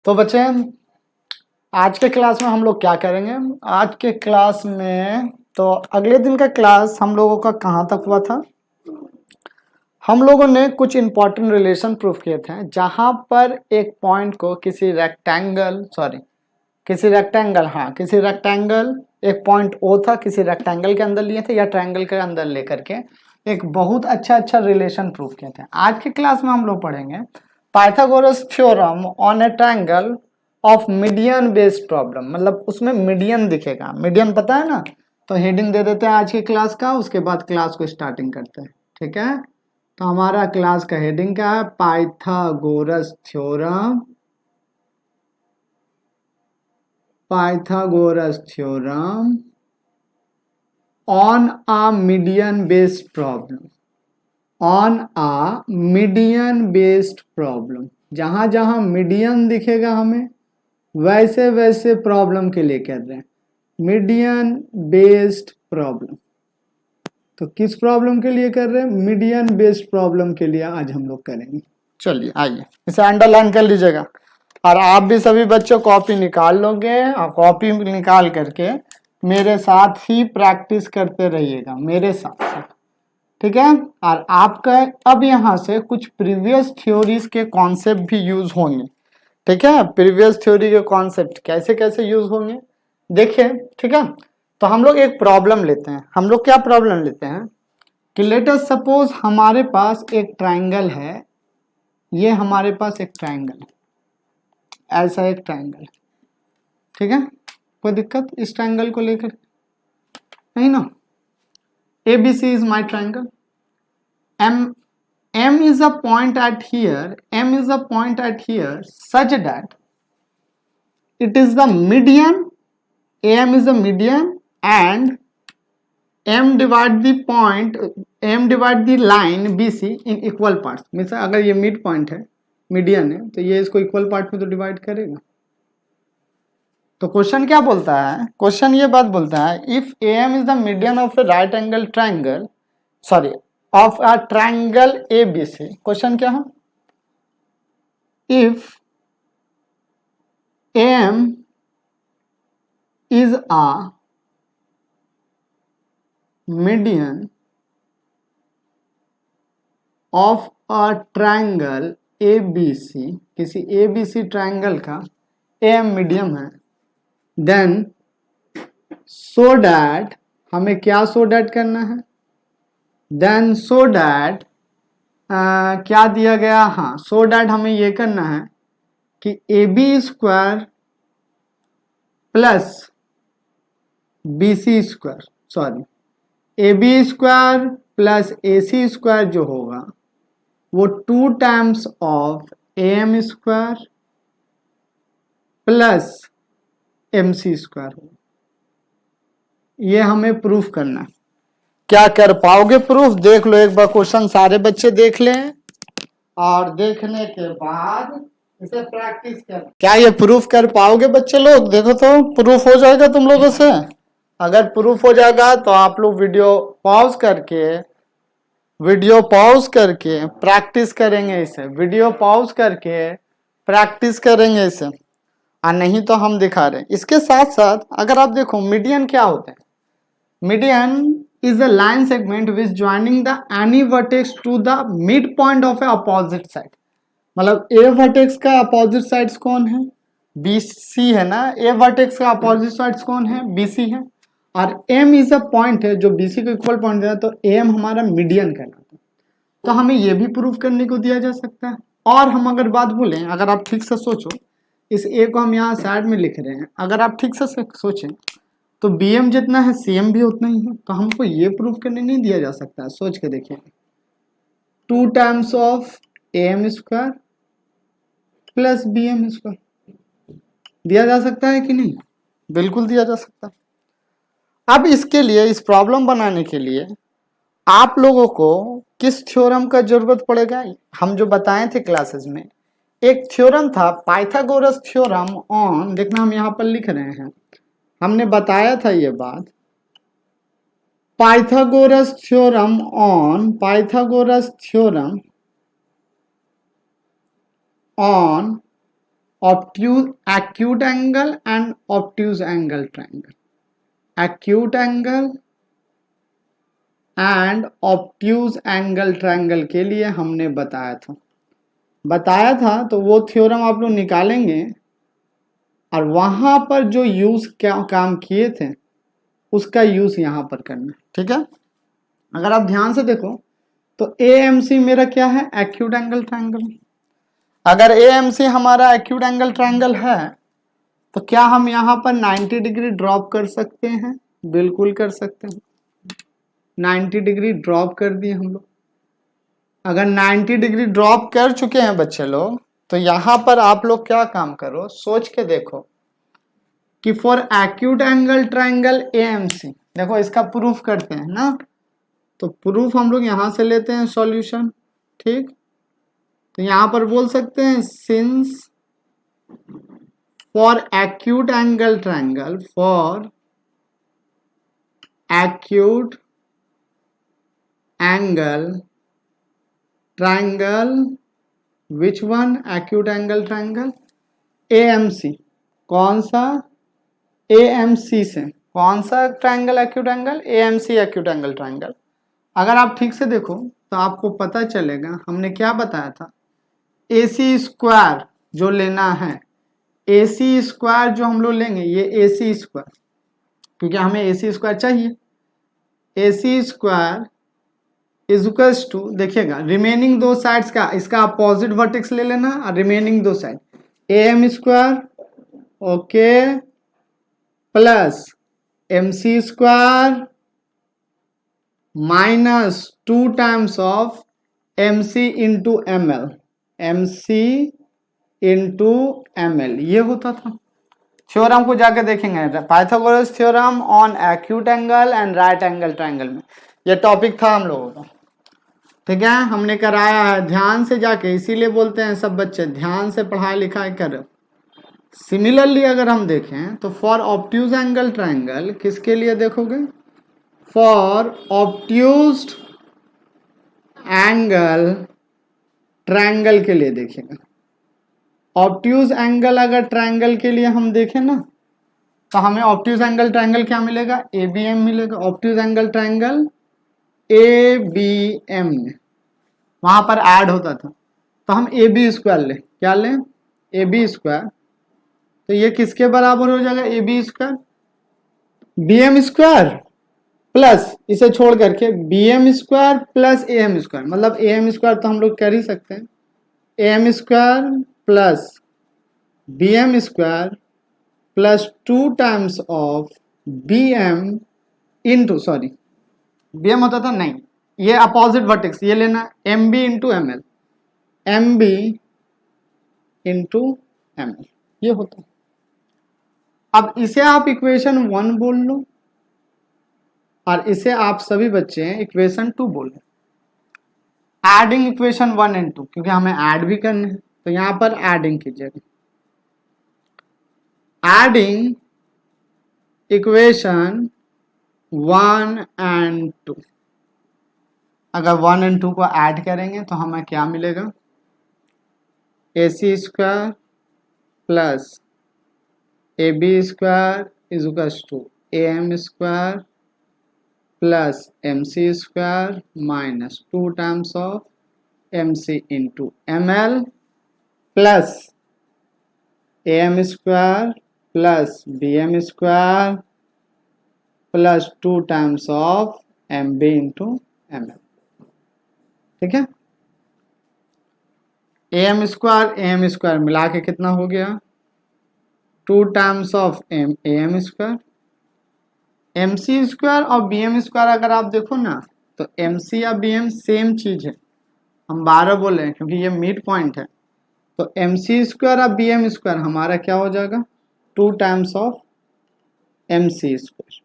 तो बच्चे आज के क्लास में हम लोग क्या करेंगे। आज के क्लास में तो अगले दिन का क्लास हम लोगों का कहाँ तक हुआ था। हम लोगों ने कुछ इंपॉर्टेंट रिलेशन प्रूफ किए थे जहां पर एक पॉइंट को किसी रेक्टेंगल एक पॉइंट ओ था, किसी रेक्टेंगल के अंदर लिए थे या ट्रायंगल के अंदर लेकर के एक बहुत अच्छा रिलेशन प्रूफ किए थे। आज के क्लास में हम लोग पढ़ेंगे Pythagoras theorem on A triangle of median based problem. मतलब उसमें मीडियन दिखेगा, मीडियन पता है ना। तो हेडिंग दे देते हैं आज की क्लास का, उसके बाद क्लास को स्टार्टिंग करते हैं। ठीक है, तो हमारा क्लास का हेडिंग क्या है? Pythagoras theorem on a median based problem. जहां जहां मीडियन दिखेगा हमें वैसे वैसे प्रॉब्लम के लिए कर रहे हैं मीडियन बेस्ड प्रॉब्लम। तो किस प्रॉब्लम के लिए कर रहे हैं? मीडियन बेस्ड प्रॉब्लम के लिए आज हम लोग करेंगे। चलिए आइए इसे अंडरलाइन कर लीजिएगा और आप भी सभी बच्चों कॉपी निकाल लोगे और कॉपी निकाल करके मेरे साथ ही प्रैक्टिस करते रहिएगा, मेरे साथ। ठीक है, और आपका अब यहाँ से कुछ प्रीवियस थ्योरीज के कॉन्सेप्ट भी यूज होंगे। ठीक है, प्रीवियस थ्योरी के कॉन्सेप्ट कैसे कैसे यूज होंगे देखिए। ठीक है, तो हम लोग एक प्रॉब्लम लेते हैं। हम लोग क्या प्रॉब्लम लेते हैं कि लेट अस सपोज हमारे पास एक ट्रायंगल है, ये हमारे पास एक ट्रायंगल है, ऐसा एक ट्रायंगल। ठीक है, कोई दिक्कत इस ट्रायंगल को लेकर नहीं ना। ABC is my triangle. M is a point at here. M is a point at here such that it is the median. AM is the median and M divide the point. M divide the line BC in equal parts. Means अगर ये mid point है, median है, तो ये इसको equal part में तो divide करेगा। तो क्वेश्चन क्या बोलता है? क्वेश्चन ये बात बोलता है if AM is the median of A right angle triangle, sorry of a triangle ABC। Question क्या है? If AM is a median of a triangle ABC, किसी ABC ट्रायंगल का AM मीडियम है, देन सो डैट, हमें क्या so that करना है? Then so that क्या दिया गया? हाँ, सो डैट हमें ये करना है कि AB square plus BC square, sorry AB square plus AC square जो होगा वो 2 times of AM square plus MC square होगा। ये हमें प्रूफ करना है। क्या कर पाओगे प्रूफ? देख लो एक बार क्वेश्चन, सारे बच्चे देख लें और देखने के बाद इसे प्रैक्टिस कर। क्या ये प्रूफ कर पाओगे बच्चे लोग? देखो तो प्रूफ हो जाएगा तुम लोगों से। अगर प्रूफ हो जाएगा तो आप लोग वीडियो पॉज करके प्रैक्टिस करेंगे इसे, वीडियो पॉज करके प्रैक्टिस करेंगे इसे, और नहीं तो हम दिखा रहे हैं। इसके साथ साथ अगर आप देखो मीडियन क्या होता है? Median is the line segment which joining the any vertex to the midpoint of a opposite side। मतलब A vertex का opposite sides कौन है? BC है ना। A vertex का opposite sides कौन है? BC है। और M is a point है जो BC को इक्वल पॉइंट है, तो AM हमारा मीडियन कहलाता है। तो हमें यह भी प्रूफ करने को दिया जा सकता है। और हम अगर बात बोलें, अगर आप ठीक से सोचो, इस A को हम यहाँ साइड में लिख रहे हैं, अगर आप ठीक से सोचें तो BM जितना है CM भी उतना ही है। तो हमको ये प्रूफ करने नहीं दिया जा सकता है। सोच के देखिए, 2 times of AM square plus BM square दिया जा सकता है कि नहीं? बिल्कुल दिया जा सकता है। अब इसके लिए, इस प्रॉब्लम बनाने के लिए आप लोगों को किस थ्योरम का जरूरत पड़ेगा? हम जो बताए थे क्लासेस में, एक थ्योरम था पाइथागोरस थ्योरम ऑन, देखना हम यहाँ पर लिख रहे हैं, हमने बताया था ये बात, Pythagoras theorem on obtuse acute angle and obtuse angle triangle, acute angle and obtuse angle triangle के लिए हमने बताया था तो वो थ्योरम आप लोग निकालेंगे और वहां पर जो यूज काम किए थे उसका यूज यहां पर करना, ठीक है। अगर आप ध्यान से देखो तो AMC मेरा क्या है, एक्यूट एंगल ट्रायंगल। अगर AMC हमारा एक्यूट एंगल ट्रायंगल है तो क्या हम यहां पर 90 डिग्री ड्रॉप कर सकते हैं? बिल्कुल कर सकते हैं। 90 डिग्री ड्रॉप कर दिए हम लोग। अगर 90 डिग्री ड्रॉप कर चुके हैं बच्चे लोग तो यहां पर आप लोग क्या काम करो, सोच के देखो कि for acute angle triangle AMC, देखो इसका प्रूफ करते हैं ना, तो प्रूफ हम लोग यहां से लेते हैं सॉल्यूशन, ठीक। तो यहां पर बोल सकते हैं since for acute angle triangle, for acute angle triangle, which one, acute angle triangle AMC, कौन सा, AMC से कौन सा triangle acute angle, AMC acute angle triangle. अगर आप ठीक से देखो तो आपको पता चलेगा हमने क्या बताया था, AC स्क्वायर जो लेना है, AC स्क्वायर जो हम लोग लेंगे ये AC स्क्वायर, क्योंकि हमें AC स्क्वायर चाहिए। AC square is equals to, देखिएगा रिमेनिंग दो साइड्स का, इसका अपोजिट वर्टेक्स ले लेना और रिमेनिंग दो side AM square, okay, plus MC square minus 2 times of MC into ML, MC into ML, ये होता था। थ्योरम को जाके देखेंगे, Pythagoras theorem on acute angle and right angle triangle में ये टॉपिक था हम लोगों का, ठीक है, हमने कराया है ध्यान से जाके, इसीलिए बोलते हैं सब बच्चे ध्यान से पढ़ाई लिखाई करो। सिमिलरली अगर हम देखें तो फॉर ऑब्ट्यूज एंगल ट्रायंगल किसके लिए देखोगे, फॉर ऑब्ट्यूज्ड एंगल ट्रायंगल के लिए देखिएगा। ऑब्ट्यूज एंगल अगर ट्रायंगल के लिए हम देखें ना तो हमें ऑब्ट्यूज एंगल ट्रायंगल क्या मिलेगा, ABM मिलेगा। ऑब्ट्यूज एंगल ट्रायंगल ABM में वहां पर ऐड होता था, तो हम AB स्क्वायर लें, क्या लें, AB स्क्वायर, तो ये किसके बराबर हो जाएगा, AB square, BM square plus इसे छोड़ करके BM square plus AM square, मतलब AM स्क्वायर तो हम लोग कर ही सकते हैं, AM square plus BM square plus 2 times of BM into, sorry BM होता था नहीं, ये अपोजिट वर्टेक्स ये लेना, MB into ML, MB into ML, ये होता है। अब इसे आप इक्वेशन 1 बोल लो और इसे आप सभी बच्चे इक्वेशन 2 बोल लो, एडिंग इक्वेशन 1 एंड 2, क्योंकि हमें ऐड भी करने हैं तो यहां पर एडिंग कीजिएगा, एडिंग इक्वेशन 1 एंड 2, अगर 1 एंड 2 को ऐड करेंगे तो हमें क्या मिलेगा, AC square plus AB square is equal to AM square plus MC square minus 2 times of MC into ML plus AM square plus BM square plus 2 times of MB into ML, ठीक है। AM square मिला के कितना हो गया, 2 times of AM square, MC square और BM square अगर आप देखो ना तो MC या BM सेम चीज है, हम 12 बोले हैं क्योंकि ये मिड पॉइंट है, तो MC स्क्वायर और BM स्क्वायर हमारा क्या हो जाएगा, 2 टाइम्स ऑफ MC स्क्वायर,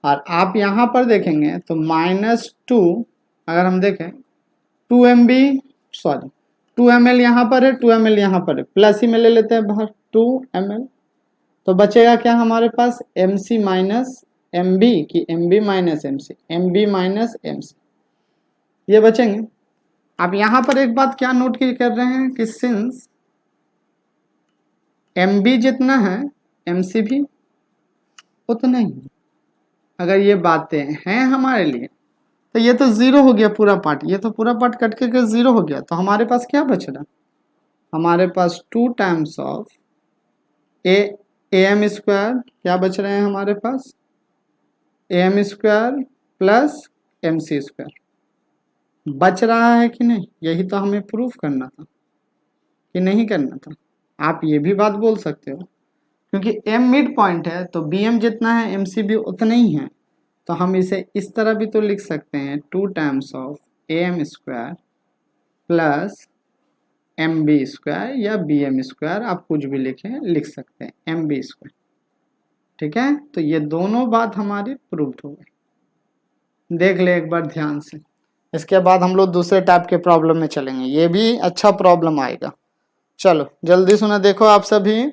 और आप यहां पर देखेंगे तो -2, अगर हम देखें 2MB, सॉरी 2ml यहाँ पर है, 2ml यहाँ पर है, प्लस ही में ले लेते हैं बाहर 2ml, तो बचेगा क्या हमारे पास, MC माइनस MB की MB minus MC, MB minus MC, ये बचेंगे। अब यहाँ पर एक बात क्या नोट की कर रहे हैं कि सिंस एम बी जितना है एम सी भी उतना ही है। अगर ये बातें हैं हमारे लिए तो ये तो जीरो हो गया पूरा पार्ट, ये तो पूरा पार्ट कट के जीरो हो गया, तो हमारे पास क्या बच रहा? हमारे पास 2 times of A M square, क्या बच रहे हैं हमारे पास? M square plus M C square बच रहा है कि नहीं? यही तो हमें प्रूफ करना था कि नहीं करना था। आप ये भी बात बोल सकते हो, क्योंकि एम मिड पॉइंट है तो बी एम जितना है एम सी भी उतना ही है, तो हम इसे इस तरह भी तो लिख सकते हैं 2 times of A M square plus M B square या बी एम स्क्वायर, आप कुछ भी लिख सकते हैं एम बी स्क्वायर। ठीक है, तो ये दोनों बात हमारी प्रूव्ड हो गई। देख ले एक बार ध्यान से, इसके बाद हम लोग दूसरे टाइप के प्रॉब्लम में चलेंगे, ये भी अच्छा प्रॉब्लम आएगा। चलो जल्दी सुना, देखो आप सभी।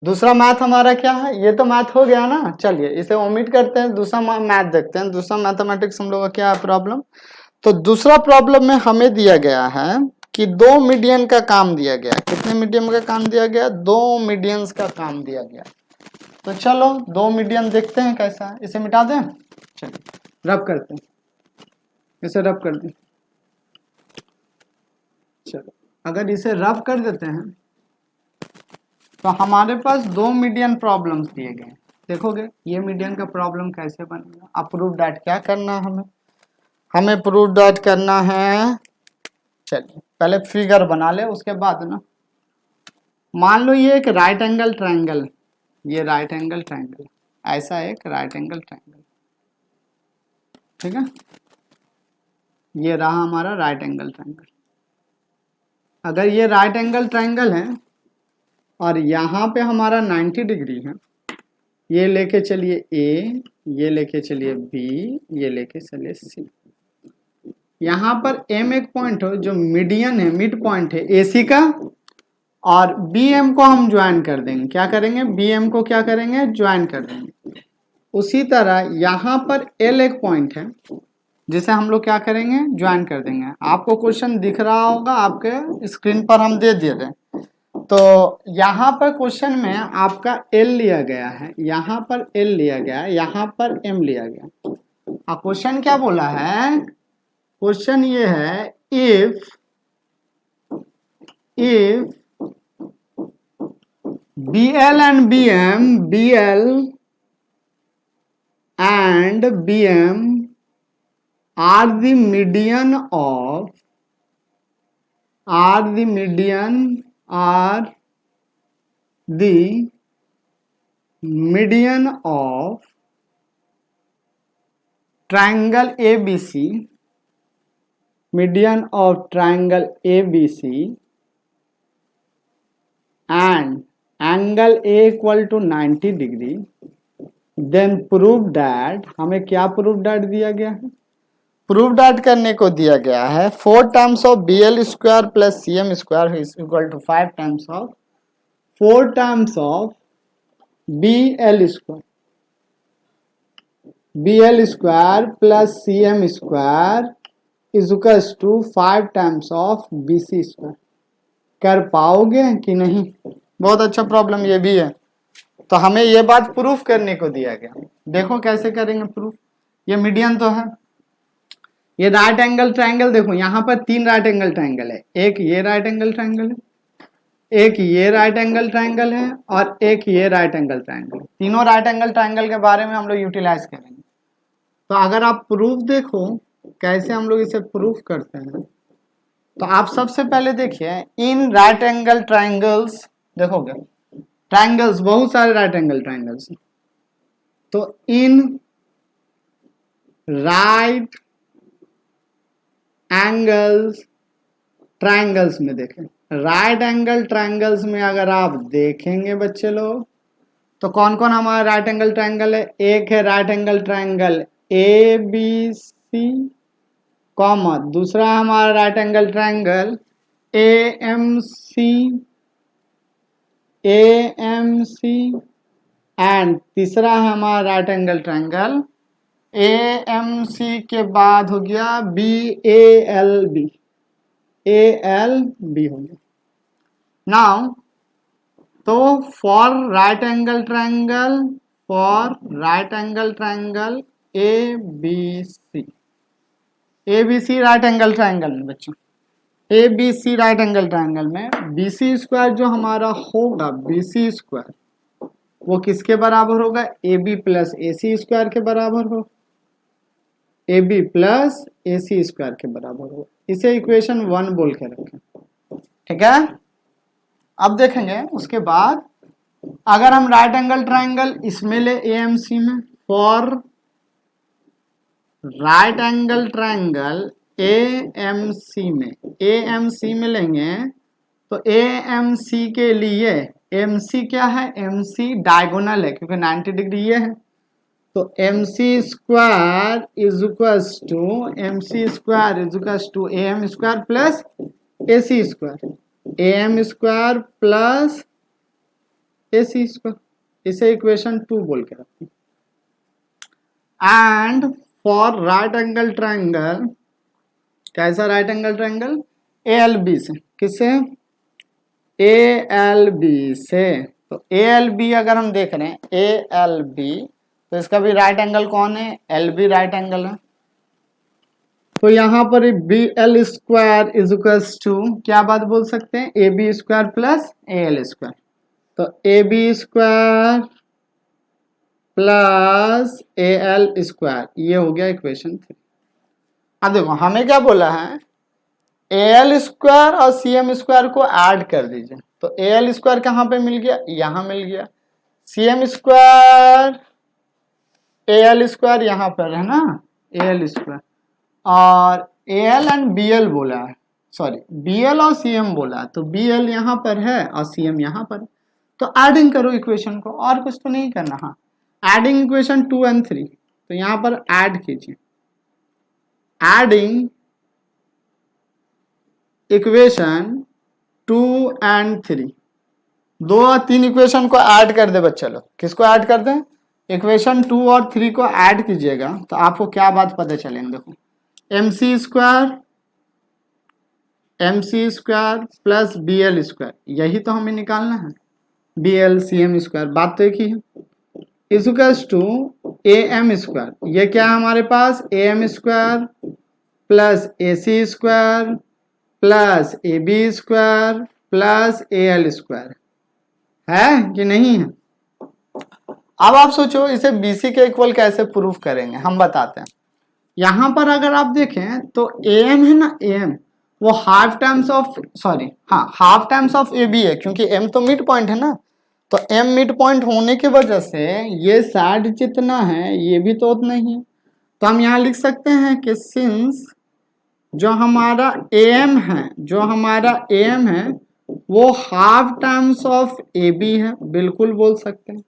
दूसरा मैथ हमारा क्या है? ये तो मैथ हो गया ना, चलिए इसे ओमिट करते हैं, दूसरा मैथ देखते हैं। दूसरा मैथमेटिक्स हम लोग का क्या है प्रॉब्लम? तो दूसरा प्रॉब्लम में हमें दिया गया है कि 2 मीडियन का काम दिया गया। कितने मीडियम का काम दिया गया? 2 मीडियंस का काम दिया गया। तो चलो 2 मीडियन देखते हैं कैसा है। इसे मिटा दें, चलिए रब करते हैं, इसे रब कर दें। चलो अगर इसे रब कर देते हैं तो हमारे पास 2 मीडियन प्रॉब्लम्स दिए गए हैं। देखोगे ये मीडियन का प्रॉब्लम कैसे बनेगा? अप्रूव डैट क्या करना है हमें प्रूव डैट करना है। चलिए पहले फिगर बना ले, उसके बाद ना मान लो ये एक राइट एंगल ट्रायंगल, ये राइट एंगल ट्रायंगल, ऐसा एक राइट एंगल ट्रायंगल, ठीक है, ये रहा हमारा राइट एंगल ट्रायंगल। अगर ये राइट एंगल ट्रायंगल है और यहाँ पे हमारा 90 डिग्री है, ये लेके चलिए ए, ये लेके चलिए बी, ये लेके चलिए सी। यहाँ पर एम एक पॉइंट हो जो मीडियन है, मिड पॉइंट है ए सी का, और बी एम को हम ज्वाइन कर देंगे। क्या करेंगे? बी एम को क्या करेंगे? ज्वाइन कर देंगे। उसी तरह यहाँ पर एल एक पॉइंट है जिसे हम लोग क्या करेंगे? ज्वाइन कर देंगे। आपको क्वेश्चन दिख रहा होगा, आपके स्क्रीन पर हम दे दिए थे। तो यहाँ पर क्वेश्चन में आपका एल लिया गया है, यहाँ पर एल लिया गया है, यहाँ पर एम लिया गया। अब क्वेश्चन क्या बोला है? क्वेश्चन ये है if BL and BM, BL and BM are the median of triangle ABC, median of triangle ABC and angle A equal to 90 degree, then prove that, हमें क्या prove that दिया गया है? प्रूव डैट करने को दिया गया है 4 times of B L square plus C M square is equal to 5 times of 4 times of B L square plus C M square is equal to 5 times of B C square. कर पाओगे कि नहीं? बहुत अच्छा problem ये भी है। तो हमें ये बात प्रूफ करने को दिया गया। देखो कैसे करेंगे प्रूफ। ये मीडियन तो है, ये राइट एंगल ट्रायंगल, देखो यहाँ पर 3 राइट एंगल ट्रायंगल है, एक ये राइट एंगल ट्रायंगल है, एक ये राइट एंगल ट्रायंगल है और एक ये राइट एंगल ट्रायंगल। तीनों राइट एंगल ट्रायंगल के बारे में हम लोग यूटिलाइज करेंगे। तो अगर आप प्रूफ देखो कैसे हम लोग इसे प्रूफ करते हैं, तो आप सबसे पहले देखिए इन राइट एंगल ट्रायंगल्स, देखोगे ट्रायंगल्स बहुत सारे राइट एंगल ट्रायंगल्स, तो इन राइट एंगल्स ट्रायंगल्स में देखें, राइट एंगल ट्रायंगल्स में अगर आप देखेंगे बच्चे लोग, तो कौन कौन हमारा राइट एंगल ट्रायंगल है? एक है right angle triangle A B C, comma दूसरा हमारा right angle triangle A M C and तीसरा है हमारा right angle triangle A M C के बाद हो गया बी एल बी हो गया। नाउ तो for right angle triangle ABC right angle triangle में बच्चों, ABC राइट एंगल ट्रायंगल में BC स्क्वायर जो हमारा होगा, BC स्क्वायर वो किसके बराबर होगा, AB प्लस AC स्क्वायर के बराबर हो, AB प्लस AC स्क्वायर के बराबर हो। इसे इक्वेशन 1 बोल के रखें, ठीक है। अब देखेंगे उसके बाद अगर हम राइट एंगल ट्रायंगल इसमें ले AMC में, for right angle triangle AMC में लेंगे तो AMC के लिए MC क्या है, MC डायगोनल है क्योंकि 90 डिग्री ये है, तो MC square is equals to AM square plus AC square, AM square plus AC square, इसे इक्वेशन 2 बोल के रखते हैं। And for right angle triangle, कैसा राइट एंगल ट्रायंगल, ALB से, किससे, ALB से, तो ALB अगर हम देख रहे हैं ALB तो इसका भी राइट एंगल कौन है, LB राइट एंगल है, तो यहां पर BL square is equals to क्या बात बोल सकते हैं, AB square plus AL square, तो AB square plus AL square, ये हो गया इक्वेशन 3। अब देखो हमें क्या बोला है, AL स्क्वायर और CM स्क्वायर को ऐड कर दीजिए, तो AL स्क्वायर कहाँ पे मिल गया, यहां मिल गया, CM स्क्वायर AL स्क्वायर यहाँ पर है ना, AL स्क्वायर, और AL एंड BL बोला है, सॉरी BL और CM बोला है, तो BL यहाँ पर है और CM यहाँ पर है, तो एडिंग करो इक्वेशन को, और कुछ तो नहीं करना। हाँ, एडिंग इक्वेशन 2 and 3, तो यहाँ पर ऐड कीजिए, एडिंग इक्वेशन 2 and 3, 2 और 3 इक्वेशन को ऐड कर दे बच्चा लोग, किसको ऐड कर दें, इक्वेशन 2 और 3 को ऐड कीजिएगा तो आपको क्या बात पता चलेंगे, देखो MC square plus BL square, यही तो हमें निकालना है, BL CM स्क्वायर, बात तो एक ही है, इक्वल्स टू AM स्क्वायर, ये क्या है हमारे पास, AM square plus AC square plus AB square plus AL square, है कि नहीं है। अब आप सोचो इसे BC के इक्वल कैसे प्रूफ करेंगे, हम बताते हैं। यहां पर अगर आप देखें तो AM है ना, AM वो हाफ टाइम्स ऑफ AB है, क्योंकि M तो मिड पॉइंट है ना, तो M मिड पॉइंट होने की वजह से ये साइड जितना है ये भी तो उतना ही है, तो हम यहाँ लिख सकते हैं कि सिंस जो हमारा AM है वो हाफ टाइम्स ऑफ AB है, बिल्कुल बोल सकते हैं,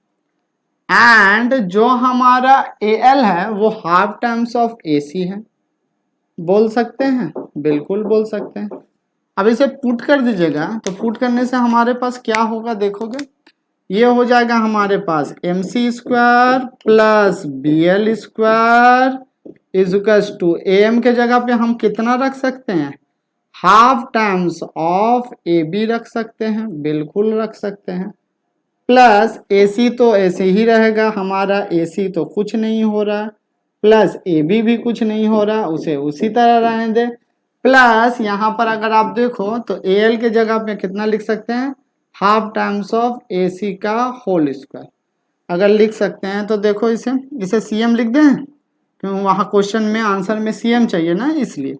एंड जो हमारा AL है वो हाफ टाइम्स ऑफ AC है, बोल सकते हैं, बिल्कुल बोल सकते हैं। अब इसे पुट कर दीजिएगा, तो पुट करने से हमारे पास क्या होगा देखोगे, ये हो जाएगा हमारे पास MC square plus BL square is equals to AM के जगह पे हम कितना रख सकते हैं, हाफ टाइम्स ऑफ AB रख सकते हैं, बिल्कुल रख सकते हैं, प्लस AC तो ऐसे ही रहेगा हमारा, AC तो कुछ नहीं हो रहा, प्लस AB भी कुछ नहीं हो रहा, उसे उसी तरह रहने दे, प्लस यहाँ पर अगर आप देखो तो AL के जगह पे कितना लिख सकते हैं, हाफ टाइम्स ऑफ AC का होल स्क्वायर, अगर लिख सकते हैं तो देखो इसे CM लिख दें, क्योंकि वहाँ क्वेश्चन में आंसर में CM चाहिए ना, इसलिए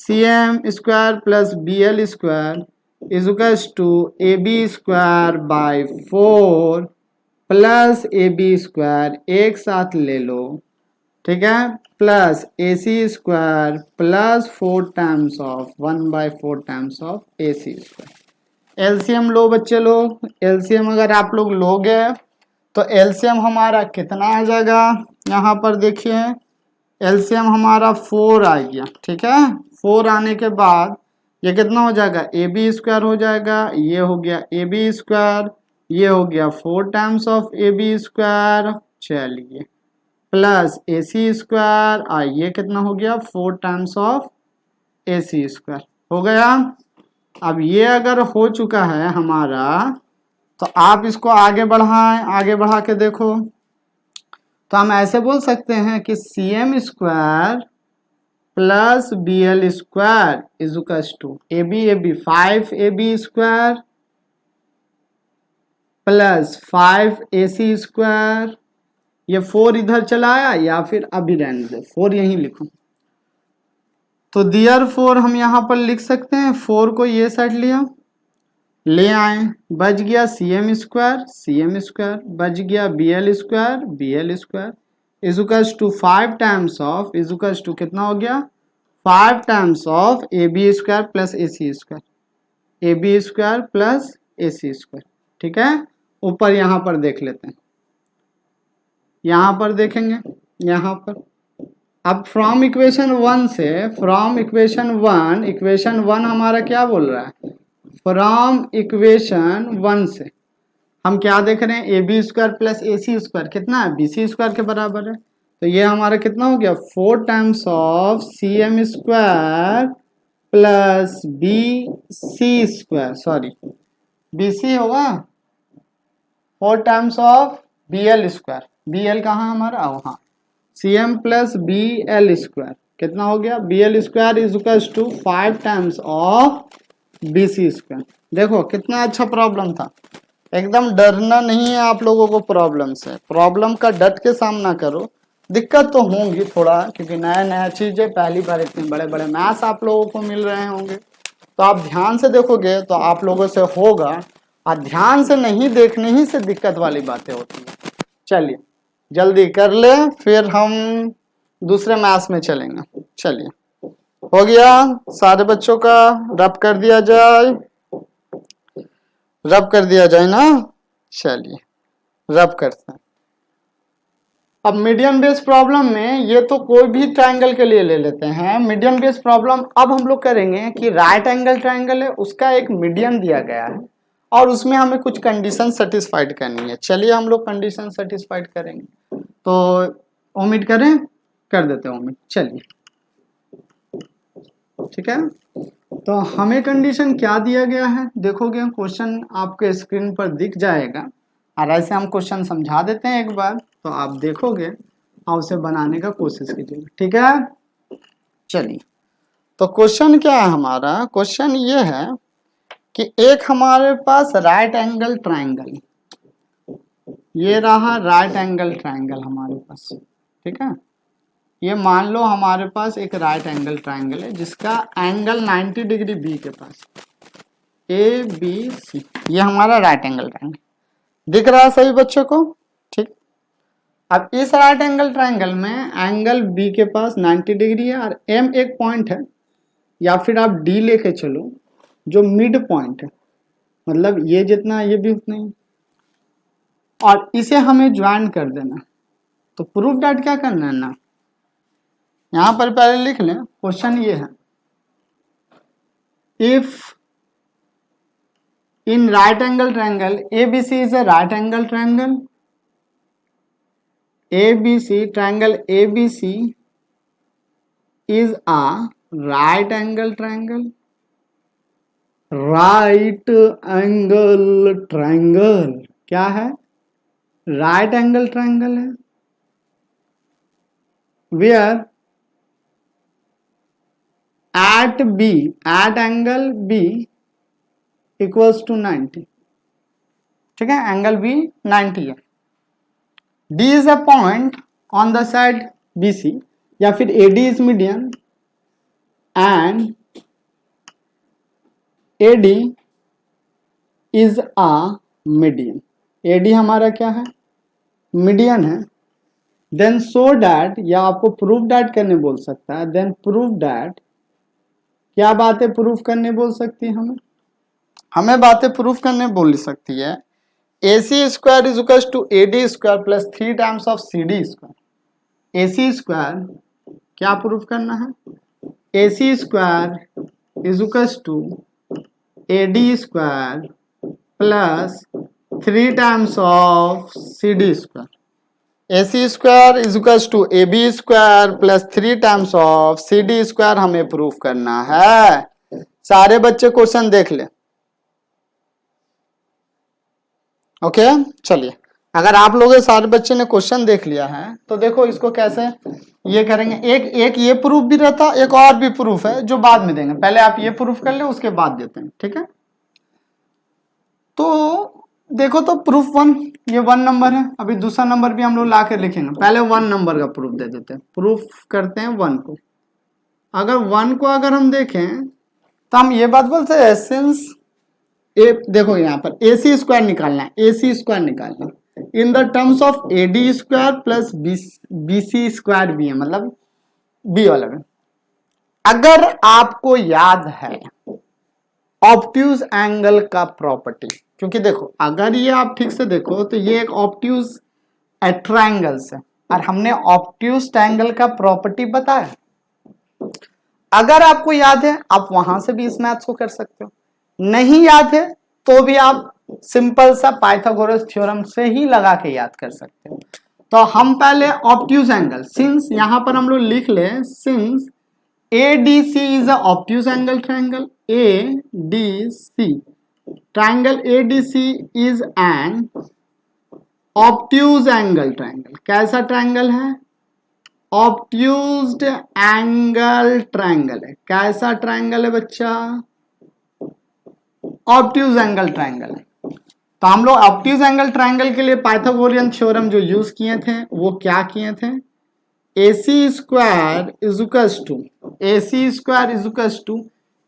CM square plus BL square is equals to AB square by 4 plus AB square, एक साथ ले लो, ठीक है, plus AC square plus 4 times of 1/4 times of AC square. LCM लो बच्चे लोग, LCM अगर आप लोग लोगे तो LCM हमारा कितना आ जाएगा, यहाँ पर देखिए LCM हमारा 4 आ गया, ठीक है, 4 आने के बाद ये कितना हो जाएगा, AB स्क्वायर हो जाएगा, ये हो गया AB स्क्वायर, ये हो गया 4 टाइम्स ऑफ AB स्क्वायर, चलिए प्लस AC स्क्वायर, ये कितना हो गया 4 टाइम्स ऑफ AC स्क्वायर हो गया। अब ये अगर हो चुका है हमारा तो आप इसको आगे बढ़ाएं, आगे बढ़ा के देखो तो हम ऐसे बोल सकते हैं कि C M square plus B L square is to A B 5ab square plus 5ac square, ये 4 इधर चला आया या फिर अभी रहने दे 4 यहीं लिखो। तो दियर 4 हम यहां पर लिख सकते हैं, 4 को ये साइड लिया ले आए, बच गया सी एम स्क्वायर बच गया B L square equals to 5 times of equals to कितना हो गया 5 times of A B square plus A C square, A B square plus A C square. ठीक है, ऊपर यहां पर देख लेते हैं, यहां पर देखेंगे यहां पर। अब फ्रॉम इक्वेशन 1 से, फ्रॉम इक्वेशन 1 हमारा क्या बोल रहा है, फ्रॉम इक्वेशन 1 से हम क्या देख रहे हैं, A B square plus A C square कितना है, बी सी स्क्वायर के बराबर है। तो ये हमारा कितना हो गया 4 times of C M square plus B C square, sorry B C होगा 4 times of B L square, B L कहाँ हमारा, हाँ C M plus B L square कितना हो गया, B L square is equals to 5 times of B C square. देखो कितना अच्छा प्रॉब्लम था, एकदम डरना नहीं है आप लोगों को प्रॉब्लम से, प्रॉब्लम का डट के सामना करो। दिक्कत तो होंगी थोड़ा, क्योंकि नया नया चीजें, पहली बार इतने बड़े बड़े मैथ्स आप लोगों को मिल रहे होंगे, तो आप ध्यान से देखोगे तो आप लोगों से होगा, और ध्यान से नहीं देखने ही से दिक्कत वाली बातें होती है। चलिए जल्दी कर ले, फिर हम दूसरे मैथ्स में चलेंगे। चलिए हो गया सारे बच्चों का, रब कर दिया जाए, रब कर दिया जाए ना, चलिए रब करते हैं। अब मीडियम बेस प्रॉब्लम में ये तो कोई भी ट्रायंगल के लिए ले लेते हैं, मीडियम बेस प्रॉब्लम अब हम लोग करेंगे कि राइट एंगल ट्रायंगल है, उसका एक मीडियन दिया गया है और उसमें हमें कुछ कंडीशन सेटिस्फाइड करनी है। चलिए हम लोग कंडीशन सेटिस्फाइड करेंगे, तो ओमिट करें, कर देते हैं ओमिट। चलिए ठीक है, तो हमें कंडीशन क्या दिया गया है, देखोगे क्वेश्चन आपके स्क्रीन पर दिख जाएगा, और ऐसे हम क्वेश्चन समझा देते हैं एक बार, तो आप देखोगे और उसे बनाने का कोशिश कीजिएगा। ठीक है, चलिए तो क्वेश्चन क्या है हमारा, क्वेश्चन ये है कि एक हमारे पास राइट एंगल ट्रायंगल, ये रहा राइट एंगल ट्रायंगल हमारे पास। ठीक है, ये मान लो हमारे पास एक राइट एंगल ट्रायंगल है जिसका एंगल 90 डिग्री बी के पास, ए बी सी, ये हमारा राइट एंगल ट्रायंगल दिख रहा है सभी बच्चों को। ठीक, अब इस राइट एंगल ट्रायंगल में एंगल बी के पास 90 डिग्री है और एम एक पॉइंट है, या फिर आप डी लेके चलो जो मिड पॉइंट है, मतलब ये जितना ये भी उतना ही, और इसे हमें ज्वाइन कर देना। तो प्रूफ दैट क्या करना है ना, यहां पर पहले लिख लें, क्वेश्चन ये है, if in right angle triangle ABC is a right angle triangle, ABC triangle ABC is a right angle triangle, right angle triangle क्या है, राइट एंगल ट्रायंगल है, where at B, at angle B equals to 90। ठीक है, angle B 90 है, D is a point on the side BC, या फिर AD is median and AD is a median, AD हमारा क्या है, मीडियन है। देन सो डैट, या आपको प्रूफ डैट करने बोल सकता है, देन प्रूफ डैट, क्या बातें प्रूफ करने बोल सकती है, हमें बातें प्रूफ करने बोल सकती है, A C square is equal to A D square plus 3 times of C D square. A C square क्या प्रूफ करना है, A C square is equal to A D square plus 3 times of C D square. A C square is equal to A B square plus 3 times of C D square हमें proof करना है। सारे बच्चे question देख ले, okay चलिए, अगर आप लोग सारे बच्चे ने क्वेश्चन देख लिया है तो देखो इसको कैसे ये करेंगे। एक एक ये प्रूफ भी रहता, एक और भी प्रूफ है जो बाद में देंगे, पहले आप ये प्रूफ कर ले उसके बाद देते हैं, ठीक है। तो देखो तो प्रूफ 1, ये 1 नंबर है, अभी दूसरा नंबर भी हम लोग ला के लिखेंगे, पहले 1 नंबर का प्रूफ दे देते हैं। प्रूफ करते हैं 1 को। अगर 1 को अगर हम देखें तो हम ये बात बोलते हैं सिंस ए, देखो यहाँ पर AC स्क्वायर निकालना है, AC स्क्वायर निकालना in the terms of AD square plus BC square भी है, मतलब बी वाला में। अगर आपको याद है ऑब्ट्यूज एंगल का प्रॉपर्टी, क्योंकि देखो अगर ये आप ठीक से देखो तो ये एक ऑब्ट्यूज ट्रायंगल्स है और हमने ऑब्ट्यूज ट्रायंगल का प्रॉपर्टी बताया। अगर आपको याद है आप वहां से भी इस मैथ्स को कर सकते हो, नहीं याद है तो भी आप सिंपल सा पाइथागोरस थ्योरम से ही लगा के याद कर सकते हो। तो हम पहले ऑब्ट्यूज एंगल, सिंस यहां पर हम लोग लिख ले since ADC is a obtuse angle triangle, ADC triangle ADC is an obtuse angle triangle। कैसा ट्रायंगल है? ऑब्ट्यूज्ड एंगल ट्रायंगल है। कैसा ट्रायंगल है बच्चा? ऑब्ट्यूज एंगल ट्रायंगल है। तो हम लोग ऑब्ट्यूज एंगल ट्रायंगल के लिए पाइथागोरियन थ्योरम जो यूज किए थे वो क्या किए थे? AC square is equals to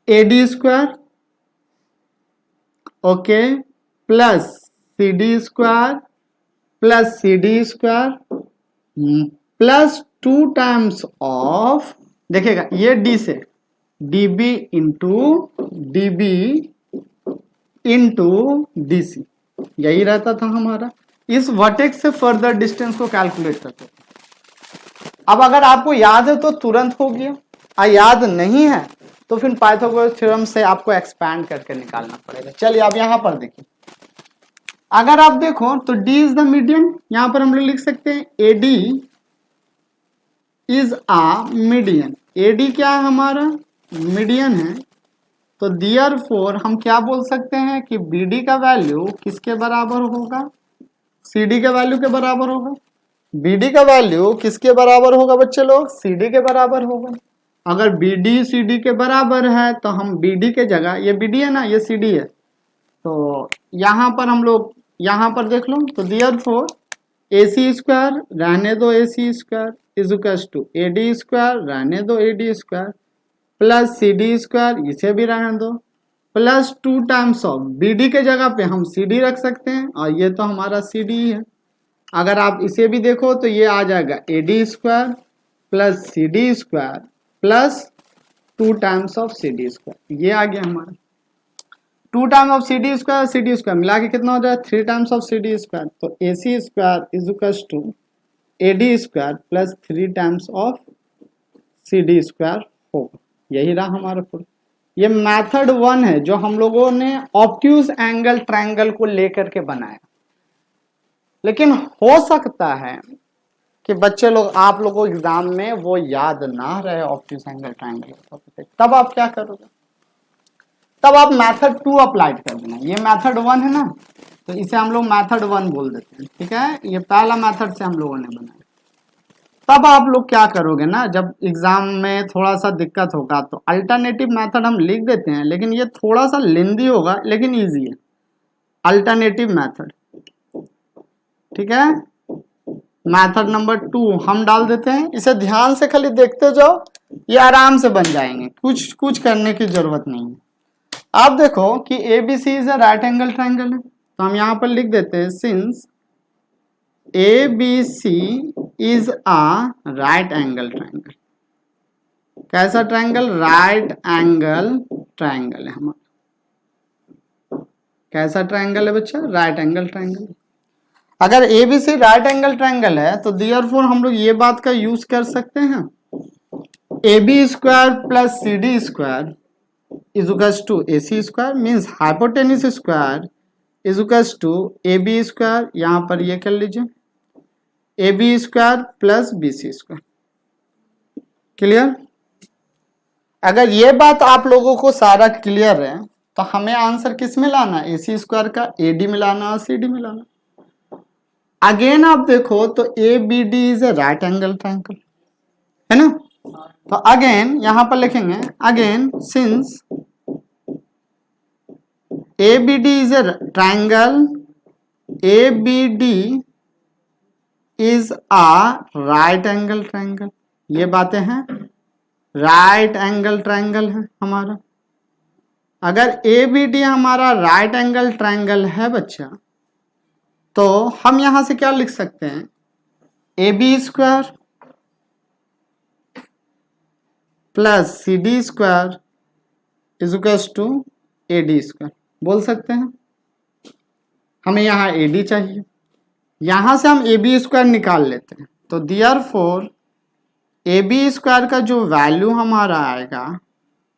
AD square, okay, plus CD square plus CD square plus 2 times of, देखिएगा ये D से DB इंटू DC, यही रहता था हमारा। इस वर्टेक्स से फर्दर डिस्टेंस को कैलकुलेट करते थे। अब अगर आपको याद है तो तुरंत हो गया, और याद नहीं है तो फिर पाइथागोरस थ्योरम से आपको एक्सपैंड करके निकालना पड़ेगा। चलिए अब यहां पर देखिए, अगर आप देखो तो D इज द मीडियन, यहां पर हम लोग लिख सकते हैं AD is a median. AD क्या है? हमारा मीडियन है। तो देयरफॉर हम क्या बोल सकते हैं कि BD का वैल्यू किसके बराबर होगा? CD के वैल्यू के बराबर होगा। BD का वैल्यू किसके बराबर होगा बच्चे लोग? CD के बराबर होगा। अगर BD CD के बराबर है तो हम BD के जगह, ये BD है ना, ये CD है, तो यहां पर हम लोग यहां पर देख लो तो देयरफॉर AC स्क्वायर रहने दो AC square is equals to AD square रहने दो AD square plus CD square, इसे भी रहने दो, प्लस 2 टाइम्स ऑफ BD के जगह पे हम CD रख सकते हैं और ये तो हमारा CD है। अगर आप इसे भी देखो तो ये आ जाएगा AD square plus CD square plus 2 times of CD square, ये आ गया हमारा। 2 टाइम्स ऑफ CD स्क्वायर मिला के कितना हो जाए? 3 टाइम्स ऑफ CD स्क्वायर। तो AC square is equal to AD square plus 3 times of CD square होगा। यही रहा हमारा प्रूफ। ये मेथड 1 है जो हम लोगों ने ऑब्ट्यूज एंगल ट्रायंगल को लेकर के बनाया। लेकिन हो सकता है कि बच्चे लोग, आप लोगों को एग्जाम में वो याद ना रहे ऑब्ट्यूज एंगल ट्रायंगल, तब आप क्या करोगे? तब आप मेथड 2 अप्लाई कर देना। ये मेथड 1 है ना, तो इसे हम लोग मेथड 1 बोल देते हैं, ठीक है। ये पहला मेथड से हम लोगों ने बनाया। तब आप लोग क्या करोगे ना, जब एग्जाम में थोड़ा सा दिक्कत होगा तो अल्टरनेटिव मेथड हम लिख देते हैं, लेकिन ये थोड़ा सा लेंदी होगा लेकिन इजी है। अल्टरनेटिव मेथड, ठीक है। मेथड नंबर 2 हम डाल देते हैं। इसे ध्यान से खाली देखते जाओ, ये आराम से बन जाएंगे, कुछ करने की जरूरत नहीं है। आप देखो कि ABC is a right angle triangle है, तो हम यहां पर लिख देते हैं since ABC is a right angle triangle. कैसा ट्रायंगल? राइट एंगल ट्रायंगल है हमारा। कैसा ट्रायंगल है बच्चा? Right angle triangle. अगर ABC राइट एंगल ट्रायंगल है तो देयरफॉर हम लोग ये बात का यूज कर सकते हैं, AB square plus CD square is equals to AC square, means hypotenuse square is equals to AB square. यहां पर ये कर लीजिए AB square plus BC square. Clear? अगर ये बात आप लोगों को सारा क्लियर है तो हमें आंसर किस में लाना है, AC स्क्वायर का AD में लाना और CD में लाना। अगेन आप देखो तो ABD is a right angle triangle, है ना। तो अगेन यहां पर लिखेंगे, again since ABD is a triangle, ABD is a right angle triangle, ये बातें हैं, राइट एंगल ट्रायंगल है हमारा। अगर ABD हमारा राइट एंगल ट्रायंगल है बच्चा, तो हम यहां से क्या लिख सकते हैं, AB square plus CD square is equal to AD square बोल सकते हैं। हमें यहाँ AD चाहिए, यहां से हम AB स्क्वायर निकाल लेते हैं, तो देयरफॉर AB स्क्वायर का जो वैल्यू हमारा आएगा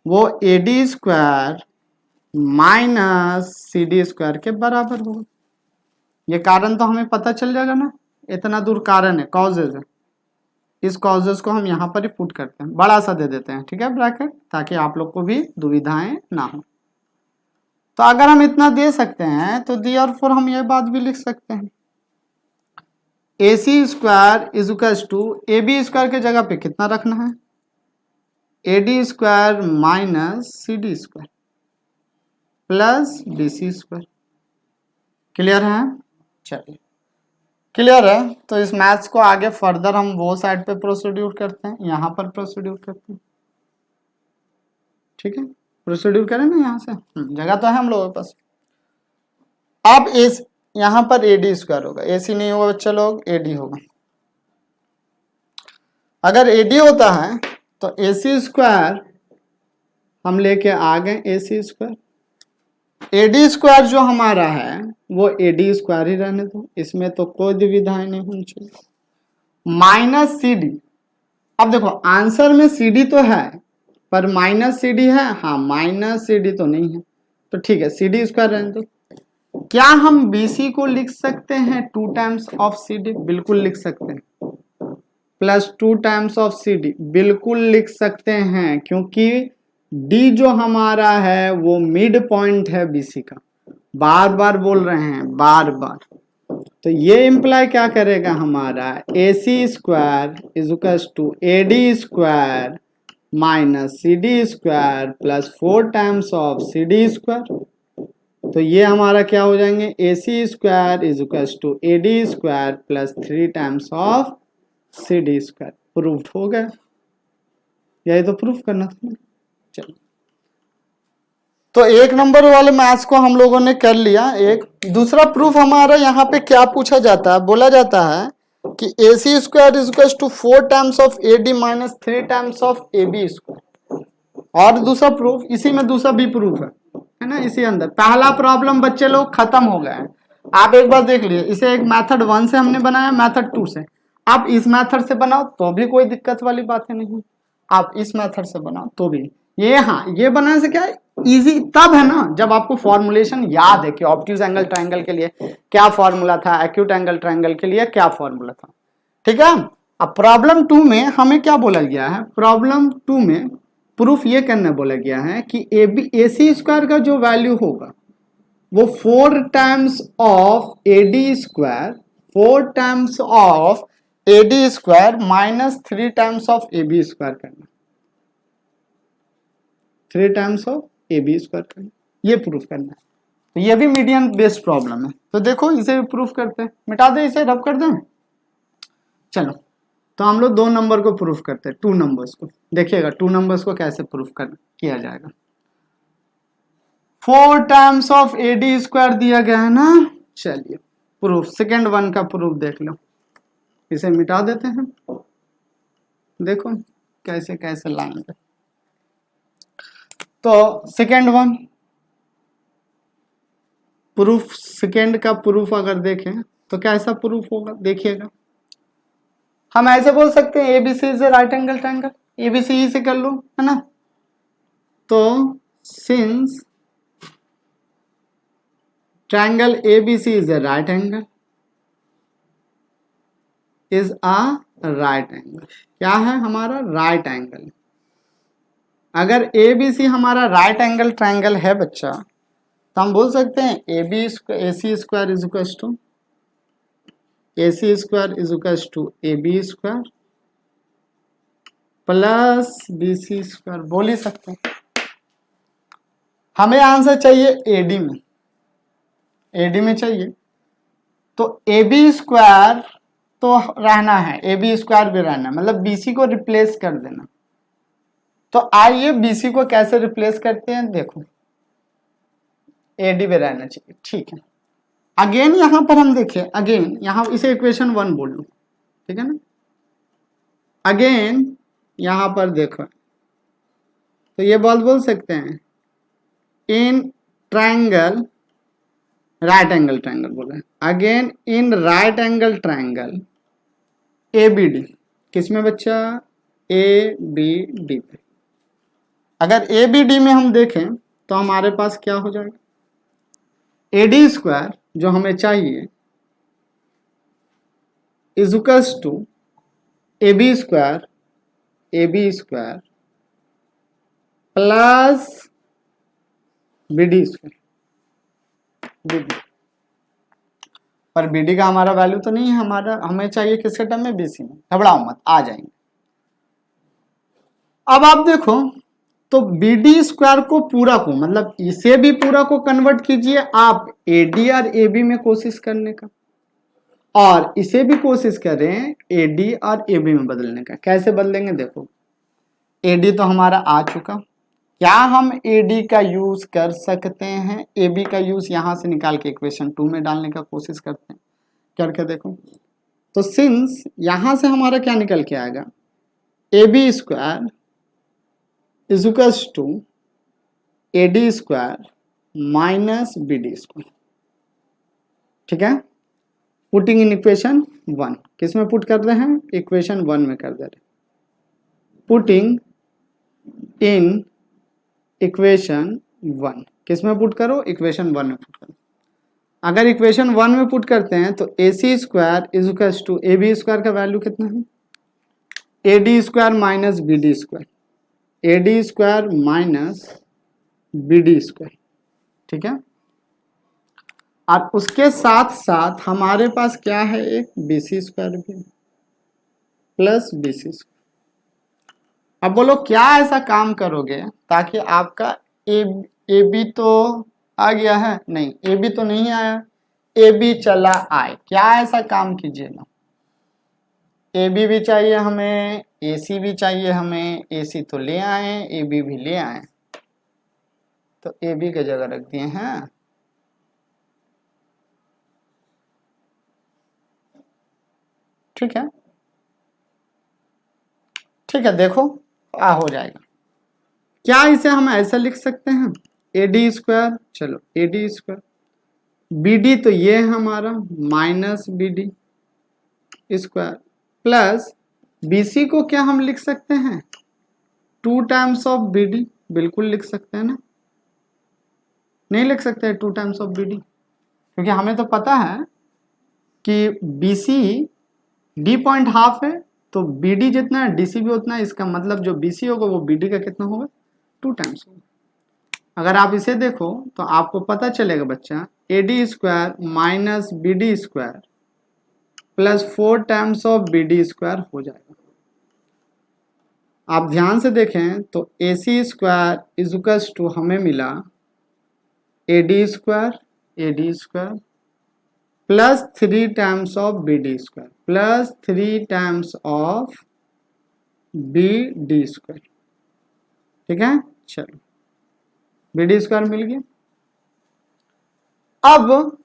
वो AD square minus CD square के बराबर होगा। ये कारण तो हमें पता चल जाएगा ना, इतना दूर कारण है, कॉजेज है। इस कॉजेज को हम यहाँ पर ही पुट करते हैं, बड़ा सा दे देते हैं, ठीक है, ब्रैकेट, ताकि आप लोग को भी दुविधाएं ना हो। तो अगर हम इतना दे सकते हैं तो देयरफॉर हम ये बात भी लिख सकते हैं, AC square is equal to AB square के जगह पे कितना रखना है, AD square minus CD square plus BC square. Clear है, चलिए क्लियर है। तो इस मैथ्स को आगे फर्दर हम वो साइड पे प्रोसीड्यूर करते हैं, यहाँ पर प्रोसीड्यूर करते हैं, ठीक है, प्रोसीड्यूर करें ना, यहाँ से जगह तो है हम लोगों के पास। अब इस यहाँ पर AD स्क्वायर होगा, AC नहीं होगा बच्चा लोग, AD होगा। अगर AD होता है तो AC स्क्वायर हम लेके आ गए, AC स्क्वायर, AD स्क्वायर जो हमारा है वो AD स्क्वायर ही रहने दो, इसमें तो कोई दुविधाएं नहीं होनी चाहिए, माइनस CD। अब देखो आंसर में CD तो है पर माइनस CD है, हाँ माइनस CD तो नहीं है, तो ठीक है CD स्क्वायर रहने दो। क्या हम BC को लिख सकते हैं 2 टाइम्स ऑफ CD, बिल्कुल लिख सकते हैं, प्लस 2 टाइम्स ऑफ CD बिल्कुल लिख सकते हैं, क्योंकि D जो हमारा है वो मिड पॉइंट है BC का, बार बार बोल रहे हैं, बार बार। तो ये इंप्लाई क्या करेगा हमारा, AC square is equal to AD square minus CD square plus 4 times of CD square. तो ये हमारा क्या हो जाएंगे, AC square is equal to AD square plus 3 times of CD square. Proof हो गया, यही तो प्रूफ करना था ना। चलिए, तो 1 नंबर वाले मैथ्स को हम लोगों ने कर लिया। एक दूसरा प्रूफ हमारा यहाँ पे क्या पूछा जाता है, बोला जाता है कि AC square is equal to 4 times of AD minus 3 times of AB square. और दूसरा प्रूफ इसी में, दूसरा भी प्रूफ है ना, इसी अंदर। पहला प्रॉब्लम बच्चे लोग खत्म हो गया है, आप एक बार देख लिए, इसे एक मेथड 1 से हमने बनाया, मेथड 2 से। आप इस मेथड से बनाओ तो भी कोई दिक्कत वाली बात है नहीं, आप इस मेथड से बनाओ तो भी। ये हाँ, ये बनाने से क्या है, इजी तब है ना जब आपको फॉर्मुलेशन याद है कि ऑब्ट्यूज एंगल ट्रायंगल के लिए क्या फॉर्मूला था, एक्यूट एंगल ट्रायंगल के लिए क्या फॉर्मूला था, ठीक है। अब प्रॉब्लम 2 में हमें क्या बोला गया है, प्रॉब्लम 2 में प्रूफ ये करने बोला गया है कि AC स्क्वायर का जो वैल्यू होगा वो 4 times of AD square, 4 times of AD square minus 3 times of AB square करना, 3 टाइम्स ऑफ AB स्क्वायर करना, ये प्रूफ करना है। तो ये भी मीडियन बेस्ड प्रॉब्लम है, तो देखो इसे भी प्रूफ करते हैं, मिटा दे इसे, रब कर दें। चलो, तो हम लोग 2 नंबर को प्रूफ करते हैं, 2 नंबर्स को। देखिएगा 2 नंबर्स को कैसे प्रूफ किया जाएगा। 4 टाइम्स ऑफ AD स्क्वायर दिया गया है ना, चलिए प्रूफ सेकेंड 1 का प्रूफ देख लो, इसे मिटा देते हैं, देखो कैसे कैसे लाएंगे। तो सेकेंड 1 प्रूफ, सेकेंड का प्रूफ अगर देखें तो कैसा प्रूफ होगा, देखिएगा। हम ऐसे बोल सकते हैं ABC is a right angle triangle, ABC से कर लो, है ना। तो since triangle ABC is a right angle, is a right angle, क्या है हमारा, राइट एंगल। अगर ABC हमारा राइट एंगल ट्रायंगल है बच्चा, तो हम बोल सकते हैं A C square is equal to A B square plus B C square, बोल ही सकते हैं। हमें आंसर चाहिए एडी में चाहिए, तो ए बी स्क्वायर तो रहना है, ए बी स्क्वायर भी रहना है, मतलब बीसी को रिप्लेस कर देना। तो आइए बीसी को कैसे रिप्लेस करते हैं, देखो एडी भी रहना चाहिए, ठीक है। अगेन यहां पर हम देखें, अगेन यहां इसे इक्वेशन 1 बोल लो, ठीक है ना। अगेन यहां पर देखो, तो ये बोल सकते हैं in triangle, right angle triangle बोले, again in right angle triangle A B D, किसमें बच्चा, ए बी डी पे। अगर ए बी डी में हम देखें तो हमारे पास क्या हो जाएगा, ए डी स्क्वायर जो हमें चाहिए is equals to A B square plus B D square. पर बीडी का हमारा वैल्यू तो नहीं है, हमारा हमें चाहिए किसके टर्म में, बीसी में। घबराओ मत, आ जाएंगे। अब आप देखो, तो बीडी स्क्वायर को पूरा को, मतलब इसे भी पूरा को कन्वर्ट कीजिए आप एडी और एबी में कोशिश करने का, और इसे भी कोशिश करें एडी और एबी में बदलने का। कैसे बदलेंगे, देखो एडी तो हमारा आ चुका, क्या हम एडी का यूज कर सकते हैं, एबी का यूज यहां से निकाल के इक्वेशन 2 में डालने का कोशिश करते हैं, करके देखो। तो सिंस यहां से हमारा क्या निकल के आएगा, A B square is equals to A D square minus B D square, ठीक है। पुटिंग इन इक्वेशन 1, किस में पुट कर रहे हैं, इक्वेशन 1 में कर दे रहे, पुटिंग इन इक्वेशन 1, किस में पुट करो, इक्वेशन 1 में पुट करो। अगर इक्वेशन 1 में पुट करते हैं तो A C square is equal to A B square का वैल्यू कितना है, A D square minus B D square, A D square minus B D square, ठीक है। और उसके साथ साथ हमारे पास क्या है, एक बी सी स्क्वायर भी प्लस बी सी स्क्वायर। अब बोलो क्या ऐसा काम करोगे ताकि आपका ए बी तो आ गया है, नहीं ए बी तो नहीं आया, ए बी चला आए, क्या ऐसा काम कीजिएगा, ए बी भी चाहिए हमें, ए सी भी चाहिए हमें, ए सी तो ले आए, ए बी भी ले आए, तो ए बी की जगह रख दिए हैं, ठीक है, ठीक है। देखो हो जाएगा। क्या इसे हम ऐसा लिख सकते हैं, ए डी स्क्वायर, चलो A D square, B D तो ये है हमारा minus B D square plus B C को क्या हम लिख सकते हैं, 2 टाइम्स ऑफ बी डी, बिल्कुल लिख सकते हैं ना, नहीं लिख सकते हैं 2 टाइम्स ऑफ बी डी, क्योंकि हमें तो पता है कि B C D point half है, तो बी डी जितना है डी सी भी उतना है, इसका मतलब जो बी सी होगा वो बी डी का कितना होगा, 2 टाइम्स होगा। अगर आप इसे देखो तो आपको पता चलेगा बच्चा, A D square minus B D square plus 4 times of B D square हो जाएगा। आप ध्यान से देखें तो A C square is equals to हमें मिला A D square plus 3 times of B D square plus 3 times of B D square, ठीक है। चलो बी डी स्क्वायर मिल गया। अब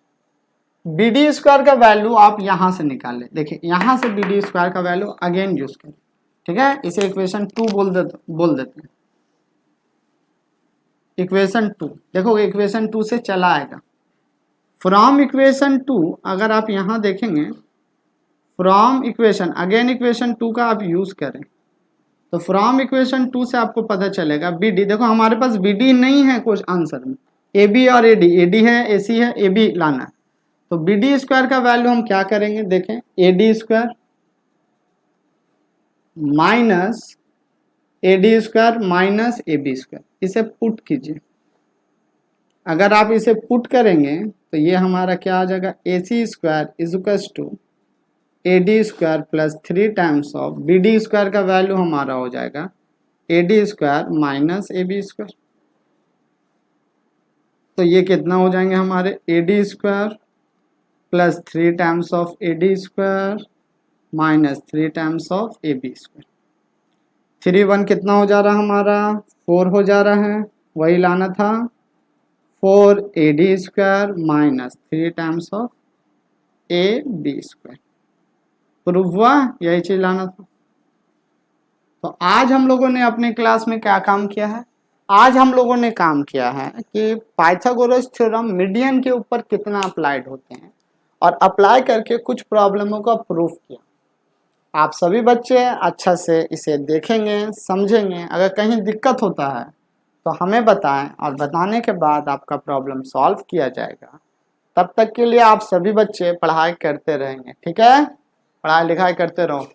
बी डी स्क्वायर का वैल्यू आप यहां से निकाल ले, देखिए यहां से बी डी स्क्वायर का वैल्यू अगेन यूज करें, ठीक है। इसे इक्वेशन 2 बोल देते हैं, इक्वेशन 2 देखो, इक्वेशन 2 से चला आएगा, फ्रॉम इक्वेशन 2 अगर आप यहां देखेंगे, फ्रॉम इक्वेशन अगेन इक्वेशन 2 का आप यूज करें, तो फ्रॉम इक्वेशन 2 से आपको पता चलेगा बी डी, देखो हमारे पास बी डी नहीं है कुछ आंसर में, ए बी और ए डी है, ए सी है, ए बी लाना है, तो बी डी स्क्वायर का वैल्यू हम क्या करेंगे, देखें A D square minus A D square minus A B square, इसे पुट कीजिए। अगर आप इसे पुट करेंगे तो ये हमारा क्या आ जाएगा, A C square is equals to A D square plus 3 times of B D square का वैल्यू हमारा हो जाएगा A D square minus A B square. तो ये कितना हो जाएंगे हमारे A D square plus 3 times of A D square minus 3 times of A B square. 3 1 कितना हो जा रहा हमारा, 4 हो जा रहा है, वही लाना था 4 a D square minus 3 times of A B square. Proof हुआ, यही चीज लाना था। तो आज हम लोगों ने अपने क्लास में क्या काम किया है, आज हम लोगों ने काम किया है कि पाइथागोरस थ्योरम मीडियन के ऊपर कितना अप्लाइड होते हैं और अप्लाई करके कुछ प्रॉब्लमों का प्रूफ किया। आप सभी बच्चे अच्छा से इसे देखेंगे, समझेंगे। अगर कहीं दिक्कत होता है तो हमें बताएं और बताने के बाद आपका प्रॉब्लम सॉल्व किया जाएगा। तब तक के लिए आप सभी बच्चे पढ़ाई करते रहेंगे, ठीक है, पढ़ाई लिखाई करते रहो।